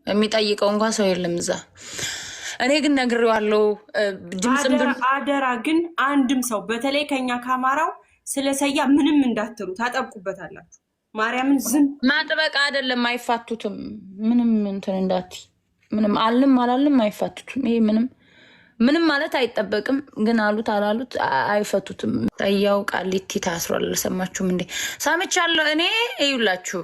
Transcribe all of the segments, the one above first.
የሚጠይቀው እንኳን ሰው የለም እዛ። እኔ ግን ነግሬዋለሁ። ድምጽም አደራ ግን አንድም ሰው በተለይ ከኛ ከአማራው ስለሰያ ምንም እንዳትሉ ታጠብቁበታላችሁ። ማርያምን ዝም ማጥበቅ አይደለም፣ አይፋቱትም። ምንም እንትን እንዳት ምንም አልንም አላልንም አይፋቱትም። ይሄ ምንም ማለት አይጠበቅም። ግን አሉት አላሉት አይፈቱትም። ጠያው ቃሊቲ ታስሯል። አልሰማችሁም እንዴ? ሰምቻለሁ። እኔ እዩላችሁ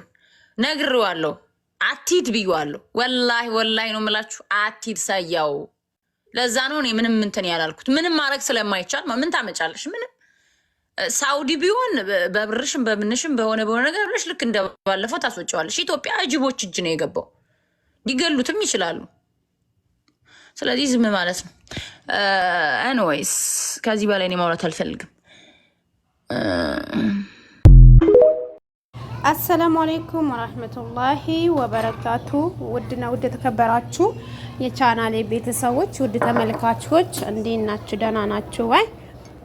ነግሬዋለሁ። አትሂድ ብዬዋለሁ። ወላሂ ነው የምላችሁ። አትሂድ ሰያው። ለዛ ነው እኔ ምንም እንትን ያላልኩት። ምንም ማድረግ ስለማይቻል ምን ታመጫለሽ? ምንም ሳውዲ ቢሆን በብርሽም በምንሽም በሆነ ነገር ብለሽ ልክ እንደባለፈው ታስወጪዋለሽ። ኢትዮጵያ አጅቦች እጅ ነው የገባው። ሊገሉትም ይችላሉ። ስለዚህ ዝም ማለት ነው። ኤኒዌይስ ከዚህ በላይ እኔ ማውራት አልፈልግም። አሰላሙ አለይኩም ወራህመቱላሂ ወበረካቱ። ውድና ውድ ተከበራችሁ የቻናሌ ቤተሰቦች፣ ውድ ተመልካቾች እንዴት ናችሁ? ደህና ናችሁ ወይ?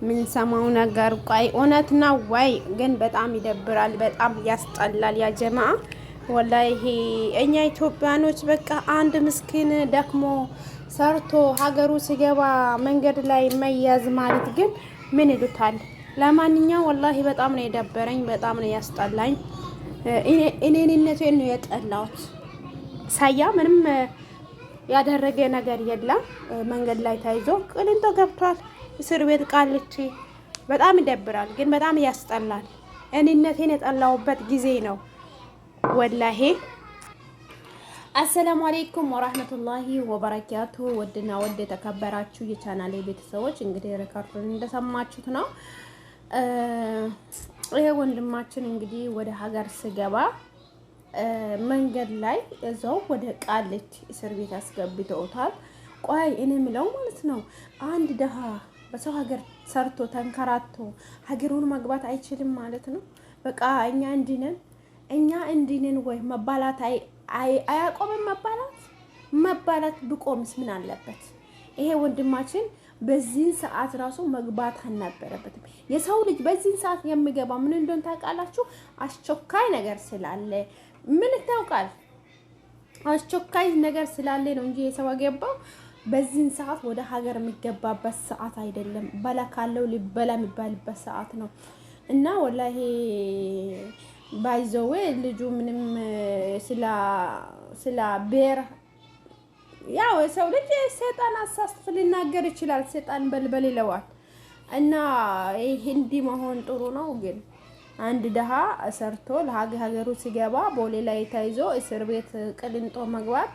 ምን ሰማው ነገር ቆይ እውነት ነው ወይ? ግን በጣም ይደብራል፣ በጣም ያስጠላል። ያ ጀማዓ ወላሂ እኛ ኢትዮጵያኖች በቃ አንድ ምስኪን ደክሞ ሰርቶ ሀገሩ ሲገባ መንገድ ላይ መያዝ ማለት ግን ምን ይሉታል? ለማንኛውም ወላሂ በጣም ነው የደበረኝ፣ በጣም ነው ያስጠላኝ። እኔነቴን ነው የጠላሁት። ሳያ ምንም ያደረገ ነገር የለም። መንገድ ላይ ተይዞ ቅሊንጦ ገብቷል፣ እስር ቤት ቃሊቲ። በጣም ይደብራል፣ ግን በጣም ያስጠላል። እኔነቴን የጠላሁበት ጊዜ ነው ወላሂ። አሰላሙ አለይኩም ወራህመቱላሂ ወበረካቱ። ወድና ወድ የተከበራችሁ የቻናሌ ቤተሰቦች እንግዲህ ሪካርዱን እንደሰማችሁት ነው። ይሄ ወንድማችን እንግዲህ ወደ ሀገር ስገባ መንገድ ላይ እዛው ወደ ቃሊቲ እስር ቤት አስገብተውታል። ቆይ እኔ ምለው ማለት ነው አንድ ደሃ በሰው ሀገር ሰርቶ ተንከራቶ ሀገሩን መግባት አይችልም ማለት ነው? በቃ እኛ እንዲነን ወይ መባላት አያቆምም። መባላት ብቆምስ ምን አለበት? ይሄ ወንድማችን በዚህን ሰዓት ራሱ መግባት አልነበረበትም። የሰው ልጅ በዚህን ሰዓት የሚገባ ምን እንደሆነ ታውቃላችሁ? አስቸኳይ ነገር ስላለ ምን ይታወቃል? አስቸኳይ ነገር ስላለ ነው እንጂ የሰው ገባው በዚህን ሰዓት ወደ ሀገር የሚገባበት ሰዓት አይደለም። በላ ካለው ሊበላ የሚባልበት ሰዓት ነው። እና ወላሂ ባይዘው ልጁ ምንም ስላ ብሔር ያው ሰው ልጅ ሰይጣን አሳስቶ ሊናገር ይችላል። ሰይጣን በልበል ይለዋል። እና ይሄ እንዲህ መሆን ጥሩ ነው። ግን አንድ ደሃ ሰርቶ ለሀገሩ ሲገባ ቦሌ ላይ ተይዞ እስር ቤት ቅሊንጦ መግባት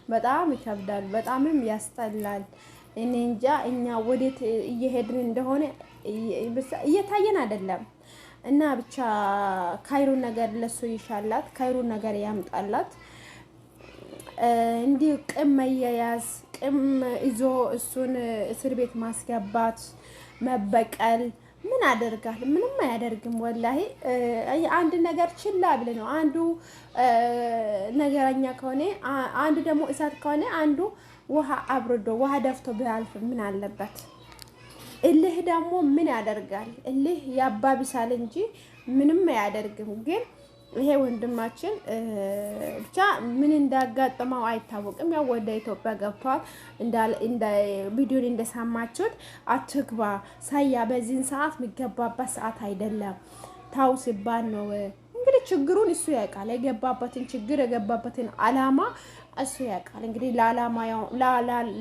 በጣም ይከብዳል፣ በጣምም ያስጠላል። እኔ እንጃ እኛ ወዴት እየሄድን እንደሆነ እየታየን አይደለም። እና ብቻ ካይሩን ነገር ለሱ ይሻላት፣ ካይሩን ነገር ያምጣላት። እንዲህ ቅም መያያዝ ቅም ይዞ እሱን እስር ቤት ማስገባት መበቀል ምን አደርጋል? ምንም አያደርግም ወላሂ። አንድ ነገር ችላ ብለ ነው አንዱ ነገረኛ ከሆነ አንዱ ደግሞ እሳት ከሆነ አንዱ ውሃ አብርዶ ውሃ ደፍቶ ቢያልፍ ምን አለበት? እልህ ደግሞ ምን ያደርጋል? እልህ ያባብሳል እንጂ ምንም አያደርግም። ግን ይሄ ወንድማችን ብቻ ምን እንዳጋጠመው አይታወቅም። ያው ወደ ኢትዮጵያ ገብቷል። እንደ ቪዲዮን እንደሰማችሁት አትግባ ሳያ በዚህን ሰዓት የሚገባበት ሰዓት አይደለም ታው ሲባል ነው። እንግዲህ ችግሩን እሱ ያውቃል። የገባበትን ችግር የገባበትን አላማ እሱ ያውቃል። እንግዲህ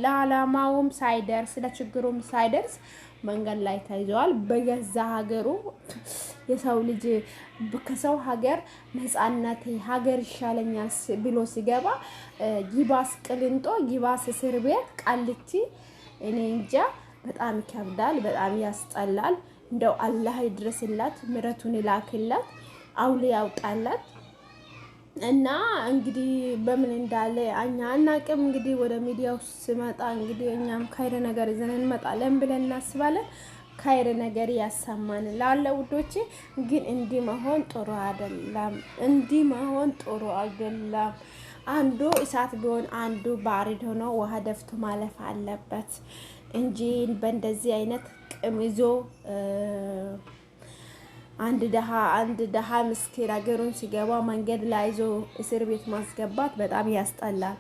ለዓላማውም ሳይደርስ ለችግሩም ሳይደርስ መንገድ ላይ ተይዘዋል። በገዛ ሀገሩ የሰው ልጅ ከሰው ሀገር ነፃነት ሀገር ይሻለኛል ብሎ ሲገባ ይባስ ቅሊንጦ ይባስ እስር ቤት ቃሊቲ። እኔ እንጃ በጣም ይከብዳል፣ በጣም ያስጠላል። እንደው አላህ ይድረስላት፣ ምሕረቱን ይላክላት፣ አውሊ ያውጣላት። እና እንግዲህ በምን እንዳለ እኛ አናቅም። እንግዲህ ወደ ሚዲያው ሲመጣ እንግዲህ እኛም ካይረ ነገር ይዘን እንመጣለን ብለን እናስባለን። ካይረ ነገር ያሰማን ላለ ውዶቼ። ግን እንዲህ መሆን ጥሩ አይደለም። አንዱ እሳት ቢሆን አንዱ ባሪድ ሆኖ ውሃ ደፍቶ ማለፍ አለበት እንጂ በእንደዚህ አይነት ቅምዞ አንድ ደሃ ምስኪን ሀገሩን ሲገባ መንገድ ላይ ይዞ እስር ቤት ማስገባት በጣም ያስጠላል።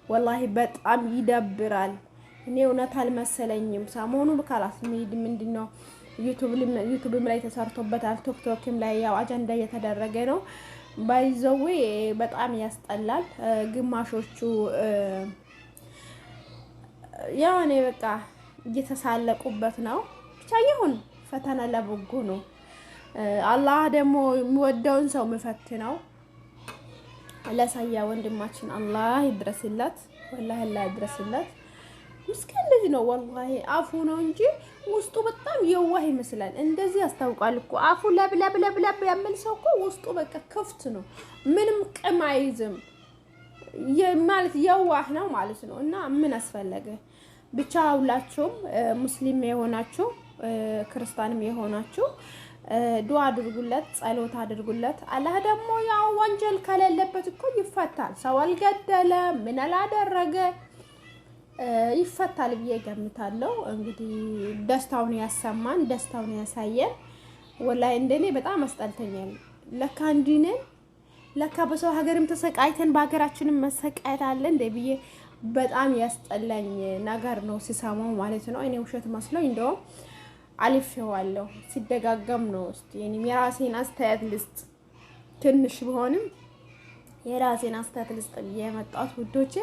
ወላሂ በጣም ይደብራል። እኔ እውነት አልመሰለኝም። ሰሞኑ በካላስ ምንድነው ዩቲዩብም ላይ ተሰርቶበታል፣ ቲክቶክም ላይ ያው አጀንዳ እየተደረገ ነው። ባይዘዌ በጣም ያስጠላል። ግማሾቹ ያው እኔ በቃ እየተሳለቁበት ነው። ብቻ ይሁን ፈተና ለበጎ ነው። አላህ ደግሞ የሚወደውን ሰው የሚፈትነው። ለሳያ ወንድማችን አላህ ይድረስለት፣ ወላሂ አላህ ይድረስለት። ምስኪን ልጅ ነው ወላሂ። አፉ ነው እንጂ ውስጡ በጣም የዋህ ይመስላል። እንደዚህ ያስታውቃል እኮ አፉ ለብ ያመል ሰው እኮ ውስጡ በቃ ክፍት ነው፣ ምንም ቅም አይዝም ማለት የዋህ ነው ማለት ነው። እና ምን አስፈለገ? ብቻ ሁላችሁም ሙስሊም የሆናችሁ ክርስቲያንም የሆናችሁ ዱዓ አድርጉለት፣ ጸሎት አድርጉለት። አላህ ደግሞ ያው ወንጀል ከሌለበት እኮ ይፈታል። ሰው አልገደለ ምን አላደረገ ይፈታል ብዬ ገምታለሁ። እንግዲህ ደስታውን ያሰማን፣ ደስታውን ያሳየን። ወላሂ እንደኔ በጣም አስጠልተኛል። ለካ እንዲነን ለካ በሰው ሀገርም ተሰቃይተን በሀገራችንም መሰቃየት አለ እንደ ብዬ በጣም ያስጠላኝ ነገር ነው ሲሰማው ማለት ነው። እኔ ውሸት መስሎኝ እንደውም አልፌዋለሁ። ሲደጋገም ነው እስቲ እኔም የራሴን አስተያየት ልስጥ፣ ትንሽ ቢሆንም የራሴን አስተያየት ልስጥ ብዬ የመጣሁት ውዶቼ።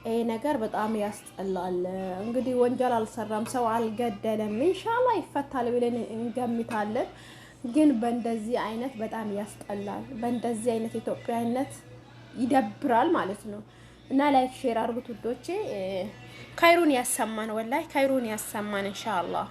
ይሄ ነገር በጣም ያስጠላል። እንግዲህ ወንጀል አልሰራም፣ ሰው አልገደለም፣ ኢንሻአላህ ይፈታል ብለን እንገምታለን። ግን በእንደዚህ አይነት በጣም ያስጠላል። በእንደዚህ አይነት ኢትዮጵያዊነት ይደብራል ማለት ነው። እና ላይክ ሼር አድርጉት ውዶቼ። ካይሩን ያሰማን፣ ወላሂ ካይሩን ያሰማን ኢንሻአላህ።